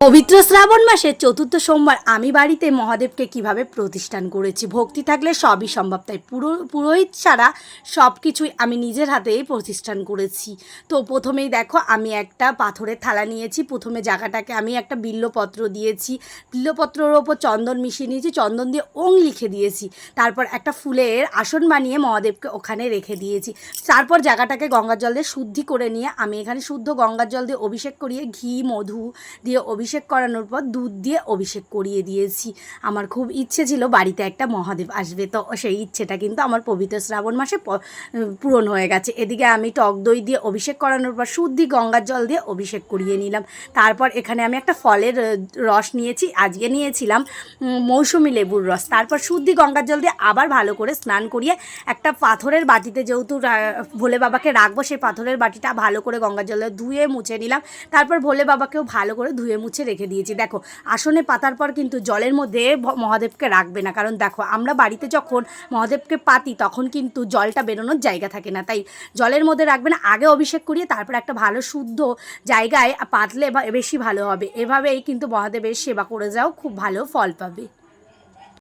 পবিত্র শ্রাবণ মাসের চতুর্থ সোমবার আমি বাড়িতে মহাদেবকে কিভাবে প্রতিষ্ঠান করেছি। ভক্তি থাকলে সবই সম্ভব, তাই পুরোহিত ছাড়া সব কিছুই আমি নিজের হাতেই প্রতিষ্ঠান করেছি। তো প্রথমেই দেখো, আমি একটা পাথরের থালা নিয়েছি। প্রথমে জায়গাটাকে আমি একটা বিল্লপত্র দিয়েছি, বিল্লপত্রের ওপর চন্দন মিশিয়ে নিয়েছি, চন্দন দিয়ে ওং লিখে দিয়েছি। তারপর একটা ফুলের আসন বানিয়ে মহাদেবকে ওখানে রেখে দিয়েছি। তারপর জায়গাটাকে গঙ্গার জল দিয়ে শুদ্ধি করে নিয়ে আমি এখানে শুদ্ধ গঙ্গার জল দিয়ে অভিষেক করিয়ে ঘি মধু দিয়ে অভিষেক করানোর পর দুধ দিয়ে অভিষেক করিয়ে দিয়েছি। আমার খুব ইচ্ছে ছিল বাড়িতে একটা মহাদেব আসবে, তো সেই ইচ্ছেটা কিন্তু আমার পবিত্র শ্রাবণ মাসে পূরণ হয়ে গেছে। এদিকে আমি টক দই দিয়ে অভিষেক করানোর পর শুদ্ধি গঙ্গার জল দিয়ে অভিষেক করিয়ে নিলাম। তারপর এখানে আমি একটা ফলের রস নিয়েছি, আজকে নিয়েছিলাম মৌসুমি লেবুর রস। তারপর শুদ্ধি গঙ্গার জল দিয়ে আবার ভালো করে স্নান করিয়ে একটা পাথরের বাটিতে, যেহেতু ভোলে বাবাকে রাখবো, সেই পাথরের বাটিটা ভালো করে গঙ্গার জলে ধুয়ে মুছে নিলাম। তারপর ভোলে বাবাকেও ভালো করে ধুয়ে মুছে রেখে দিয়েছি। দেখো, আসনে পাতার পর কিন্তু জলের মধ্যে মহাদেবকে রাখবে না, কারণ দেখো আমরা বাড়িতে যখন মহাদেবকে পাতি তখন কিন্তু জলটা বেরোনোর জায়গা থাকে না, তাই জলের মধ্যে রাখবে না। আগে অভিষেক করিয়ে তারপর একটা ভালো শুদ্ধ জায়গায় পাতলে বেশি ভালো হবে। এভাবেই কিন্তু মহাদেবের সেবা করে যাও, খুব ভালো ফল পাবে।